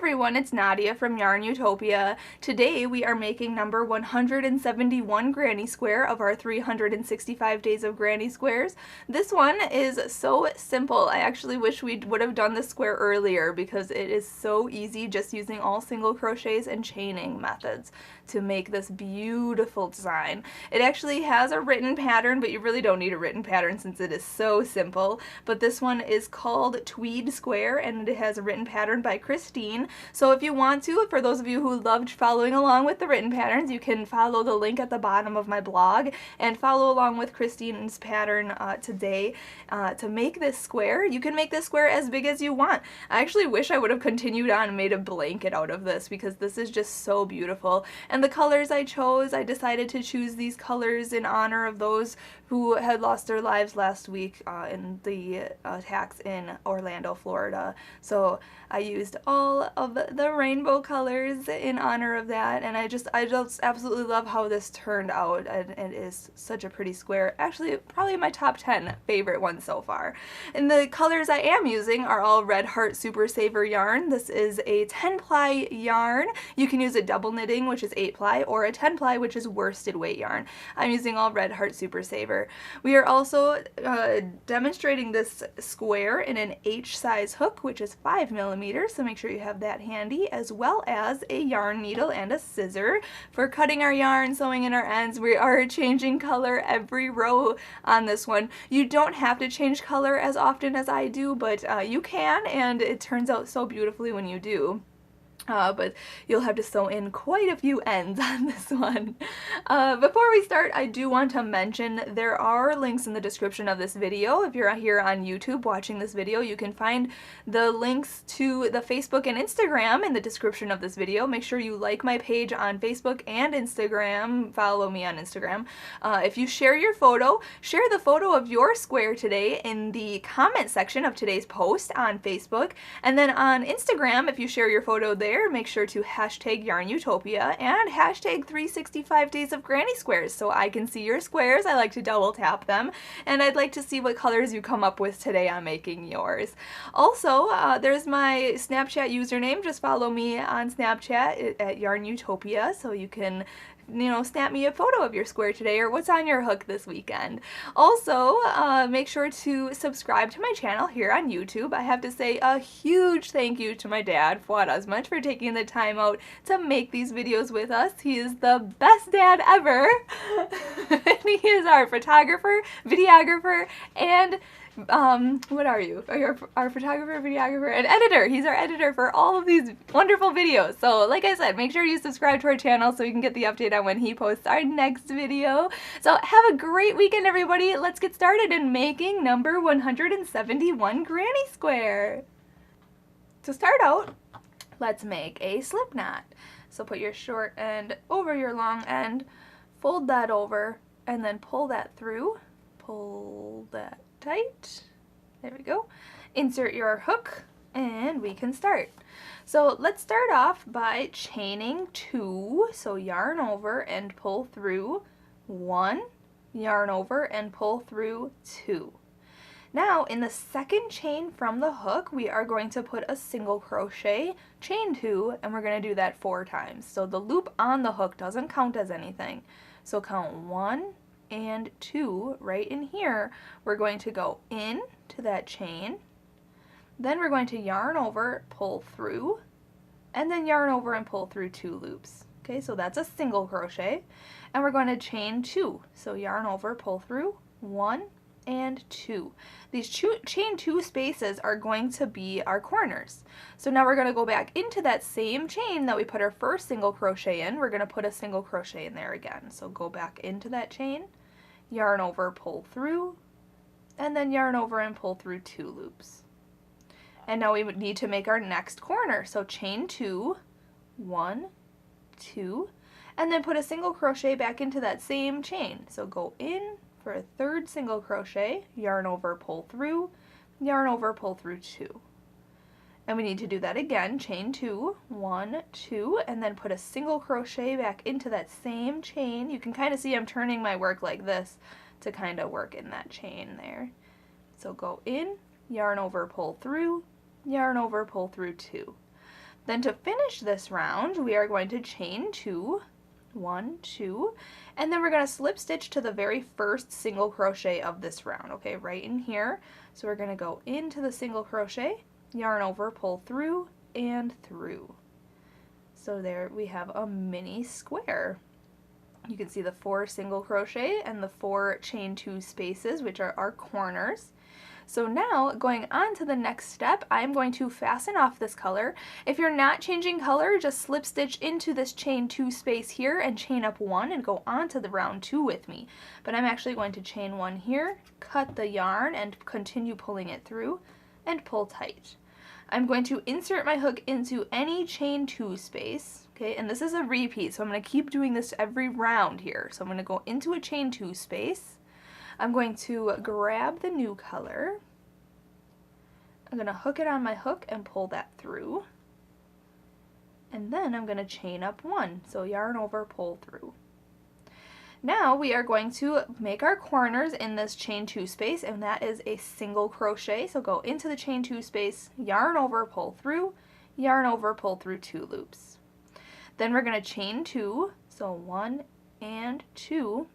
everyone, it's Nadia from YARNutopia. Today we are making number 171 granny square of our 365 days of granny squares. This one is so simple. I actually wish we would have done this square earlier because it is so easy just using all single crochets and chaining methods to make this beautiful design. It actually has a written pattern, but you really don't need a written pattern since it is so simple. But this one is called Tweed Square and it has a written pattern by Christine. So if you want to, for those of you who loved following along with the written patterns, you can follow the link at the bottom of my blog and follow along with Christine's pattern today to make this square. You can make this square as big as you want. I actually wish I would have continued on and made a blanket out of this because this is just so beautiful. And the colors I chose, I decided to choose these colors in honor of those who had lost their lives last week in the attacks in Orlando, Florida. So I used all of the rainbow colors in honor of that, and I just absolutely love how this turned out, and it is such a pretty square. Actually, probably my top 10 favorite ones so far. And the colors I am using are all Red Heart Super Saver yarn. This is a 10-ply yarn. You can use a double knitting, which is 8-ply, or a 10-ply, which is worsted weight yarn. I'm using all Red Heart Super Saver. We are also demonstrating this square in an H size hook, which is 5mm, so make sure you have that handy, as well as a yarn needle and a scissor for cutting our yarn, sewing in our ends. We are changing color every row on this one. You don't have to change color as often as I do, but you can, and it turns out so beautifully when you do. But you'll have to sew in quite a few ends on this one. Before we start, I do want to mention there are links in the description of this video. If you're here on YouTube watching this video, you can find the links to the Facebook and Instagram in the description of this video. Make sure you like my page on Facebook and Instagram. Follow me on Instagram. If you share your photo, share the photo of your square today in the comment section of today's post on Facebook. And then on Instagram, if you share your photo there, make sure to hashtag YARNutopia and hashtag 365 days of granny squares so I can see your squares. I like to double tap them, and I'd like to see what colors you come up with today on making yours. Also, there's my Snapchat username. Just follow me on Snapchat at YARNutopia so you can snap me a photo of your square today or what's on your hook this weekend. Also, make sure to subscribe to my channel here on YouTube. I have to say a huge thank you to my dad, Fuad, Azmat, for taking the time out to make these videos with us. He is the best dad ever. And he is our photographer, videographer, and what are you? Our photographer, videographer, and editor. He's our editor for all of these wonderful videos. So like I said, make sure you subscribe to our channel so you can get the update on when he posts our next video. So have a great weekend, everybody. Let's get started in making number 171 granny square. To start out, let's make a slip knot. So put your short end over your long end, fold that over, and then pull that through. Pull that tight. There we go. Insert your hook and we can start. So let's start off by chaining 2. So yarn over and pull through 1, yarn over and pull through 2. Now in the second chain from the hook, we are going to put a single crochet, chain 2, and we're going to do that 4 times. So the loop on the hook doesn't count as anything. So count 1 and 2 right in here. We're going to go in to that chain, then we're going to yarn over, pull through, and then yarn over and pull through 2 loops. Okay, so that's a single crochet, and we're going to chain 2. So yarn over, pull through, 1 and 2. These chain 2 spaces are going to be our corners. So now we're going to go back into that same chain that we put our first single crochet in. We're going to put a single crochet in there again. So go back into that chain, yarn over, pull through, and then yarn over and pull through 2 loops. And now we would need to make our next corner. So chain 2, 1, 2, and then put a single crochet back into that same chain. So go in for a third single crochet, yarn over, pull through, yarn over, pull through 2. And we need to do that again, chain 2, 1, 2, and then put a single crochet back into that same chain. You can kind of see I'm turning my work like this to kind of work in that chain there. So go in, yarn over, pull through, yarn over, pull through 2. Then to finish this round, we are going to chain 2, 1, 2, and then we're going to slip stitch to the very first single crochet of this round, okay, right in here. So we're going to go into the single crochet, yarn over, pull through, and through. So there we have a mini square. You can see the 4 single crochet and the 4 chain 2 spaces, which are our corners. So now, going on to the next step, I'm going to fasten off this color. If you're not changing color, just slip stitch into this chain 2 space here and chain up 1 and go on to the round 2 with me. But I'm actually going to chain 1 here, cut the yarn and continue pulling it through, and pull tight. I'm going to insert my hook into any chain 2 space, okay, and this is a repeat, so I'm going to keep doing this every round here. So I'm going to go into a chain 2 space. I'm going to grab the new color. I'm going to hook it on my hook and pull that through. And then I'm going to chain up 1, so yarn over, pull through. Now we are going to make our corners in this chain 2 space, and that is a single crochet. So go into the chain 2 space, yarn over, pull through, yarn over, pull through 2 loops. Then we're going to chain 2, so 1 and 2,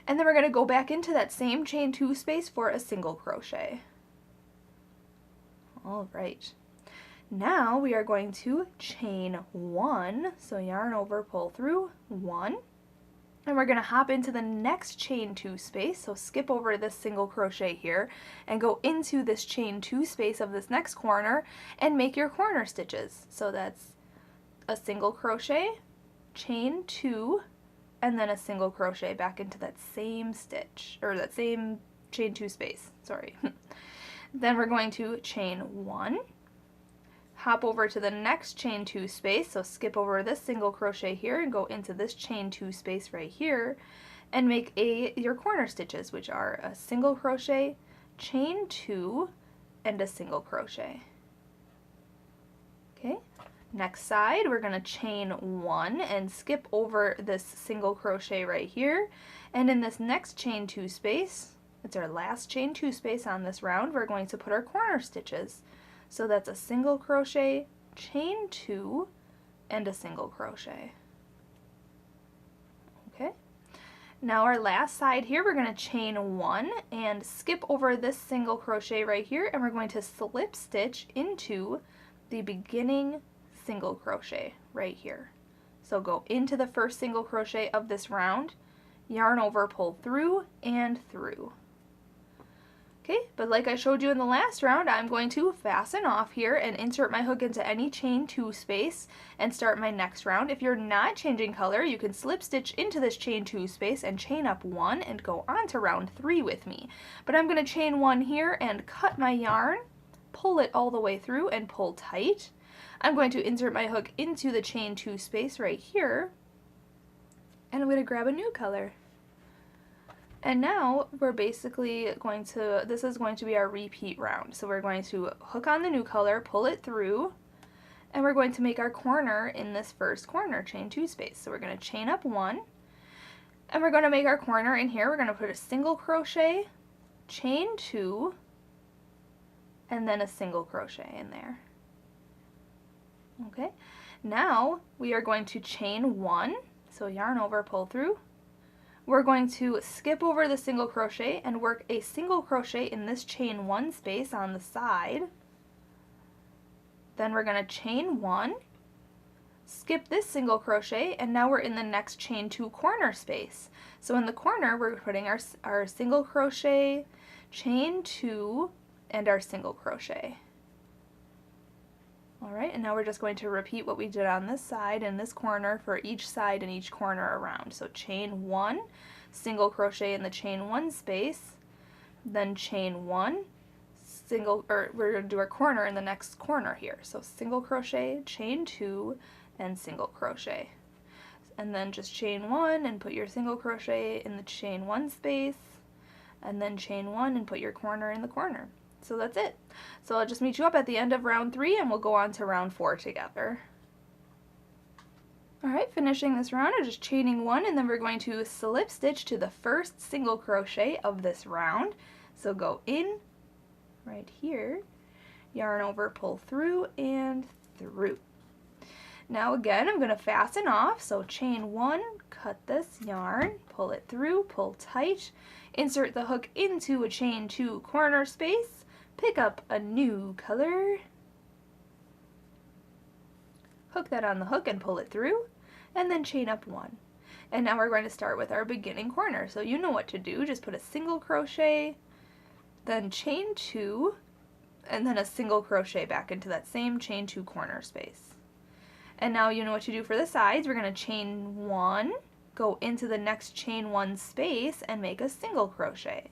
and then we're going to go back into that same chain 2 space for a single crochet. All right. Now we are going to chain 1, so yarn over, pull through, 1. And we're going to hop into the next chain 2 space, so skip over this single crochet here and go into this chain 2 space of this next corner and make your corner stitches. So that's a single crochet, chain 2, and then a single crochet back into that same stitch, or that same chain 2 space, sorry. Then we're going to chain 1, hop over to the next chain 2 space, so skip over this single crochet here and go into this chain 2 space right here and make your corner stitches, which are a single crochet, chain 2, and a single crochet. Okay, next side we're going to chain 1 and skip over this single crochet right here, and in this next chain 2 space, it's our last chain 2 space on this round, we're going to put our corner stitches. So that's a single crochet, chain 2, and a single crochet. Okay. Now our last side here, we're going to chain 1 and skip over this single crochet right here, and we're going to slip stitch into the beginning single crochet right here. So go into the first single crochet of this round, yarn over, pull through, and through. Okay, but like I showed you in the last round, I'm going to fasten off here and insert my hook into any chain 2 space and start my next round. If you're not changing color, you can slip stitch into this chain 2 space and chain up 1 and go on to round 3 with me. But I'm going to chain 1 here and cut my yarn, pull it all the way through and pull tight. I'm going to insert my hook into the chain 2 space right here, and I'm going to grab a new color. And now we're basically going to, this is going to be our repeat round. So we're going to hook on the new color, pull it through, and we're going to make our corner in this first corner, chain 2 space. So we're going to chain up 1, and we're going to make our corner in here. We're going to put a single crochet, chain 2, and then a single crochet in there. Okay, now we are going to chain 1, so yarn over, pull through. We're going to skip over the single crochet and work a single crochet in this chain 1 space on the side. Then we're going to chain 1, skip this single crochet, and now we're in the next chain 2 corner space. So in the corner we're putting our single crochet, chain 2, and our single crochet. Alright, and now we're just going to repeat what we did on this side and this corner for each side and each corner around. So chain 1, single crochet in the chain 1 space, then chain 1, we're going to do our corner in the next corner here. So single crochet, chain 2, and single crochet. And then just chain 1 and put your single crochet in the chain 1 space, and then chain 1 and put your corner in the corner. So that's it. So I'll just meet you up at the end of round 3 and we'll go on to round 4 together. Alright, finishing this round, I'm just chaining 1, and then we're going to slip stitch to the first single crochet of this round. So go in right here, yarn over, pull through, and through. Now again, I'm going to fasten off, so chain 1, cut this yarn, pull it through, pull tight, insert the hook into a chain 2 corner space, pick up a new color, hook that on the hook and pull it through, and then chain up 1. And now we're going to start with our beginning corner. So you know what to do, just put a single crochet, then chain 2, and then a single crochet back into that same chain 2 corner space. And now you know what to do for the sides. We're going to chain 1, go into the next chain 1 space and make a single crochet.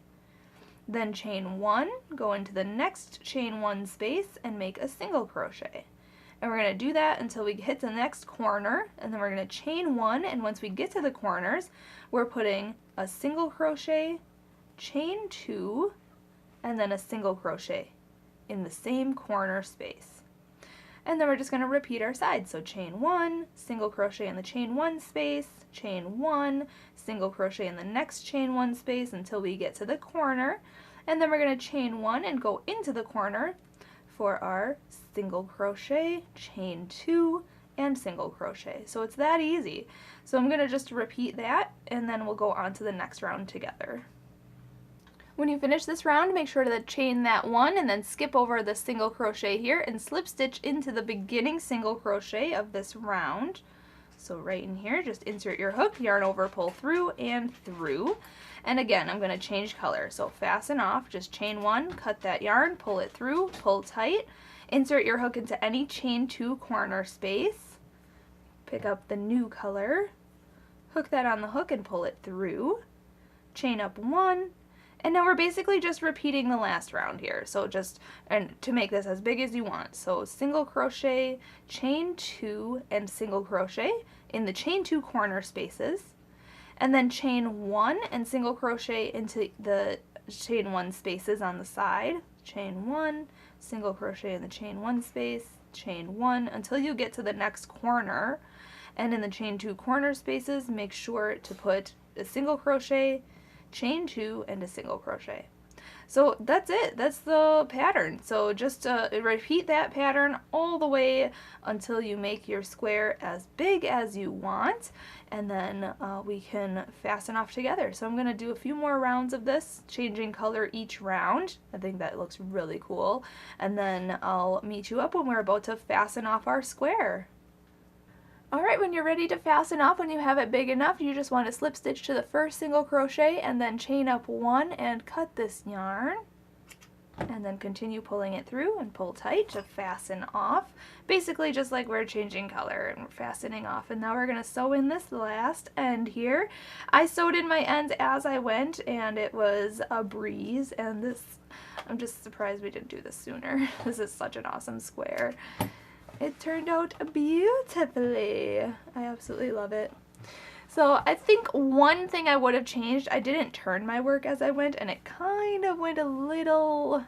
Then chain 1, go into the next chain 1 space and make a single crochet. And we're going to do that until we hit the next corner, and then we're going to chain 1, and once we get to the corners, we're putting a single crochet, chain 2, and then a single crochet in the same corner space. And then we're just going to repeat our sides. So chain 1, single crochet in the chain 1 space, chain 1, single crochet in the next chain 1 space until we get to the corner. And then we're going to chain 1 and go into the corner for our single crochet, chain 2, and single crochet. So it's that easy. So I'm going to just repeat that, and then we'll go on to the next round together. When you finish this round, make sure to chain that 1 and then skip over the single crochet here and slip stitch into the beginning single crochet of this round. So right in here, just insert your hook, yarn over, pull through and through. And again, I'm going to change color. So fasten off, just chain 1, cut that yarn, pull it through, pull tight, insert your hook into any chain 2 corner space, pick up the new color, hook that on the hook and pull it through, chain up 1, and now we're basically just repeating the last round here. So just, and to make this as big as you want. So single crochet, chain 2, and single crochet in the chain 2 corner spaces. And then chain 1 and single crochet into the chain 1 spaces on the side. Chain 1, single crochet in the chain 1 space, chain 1 until you get to the next corner. And in the chain 2 corner spaces, make sure to put a single crochet, chain 2, and a single crochet. So that's it. That's the pattern. So just repeat that pattern all the way until you make your square as big as you want, and then we can fasten off together. So I'm going to do a few more rounds of this, changing color each round. I think that looks really cool. And then I'll meet you up when we're about to fasten off our square. Alright, when you're ready to fasten off, when you have it big enough, you just want to slip stitch to the first single crochet and then chain up 1 and cut this yarn. And then continue pulling it through and pull tight to fasten off. Basically just like we're changing color and we're fastening off. And now we're going to sew in this last end here. I sewed in my ends as I went and it was a breeze, and this, I'm just surprised we didn't do this sooner. This is such an awesome square. It turned out beautifully. I absolutely love it. So I think one thing I would have changed, I didn't turn my work as I went, and it kind of went a little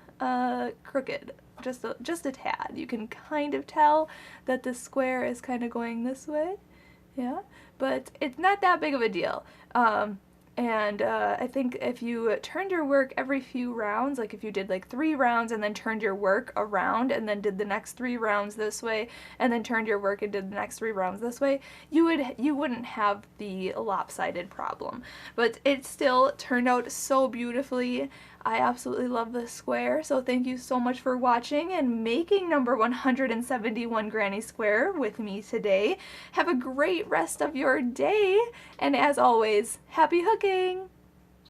crooked, just a tad. You can kind of tell that the square is kind of going this way, yeah, but it's not that big of a deal. I think if you turned your work every few rounds, like if you did like 3 rounds and then turned your work around and then did the next 3 rounds this way and then turned your work and did the next 3 rounds this way, you wouldn't have the lopsided problem. But it still turned out so beautifully. I absolutely love this square, so thank you so much for watching and making number 171 Granny Square with me today. Have a great rest of your day, and as always, happy hooking!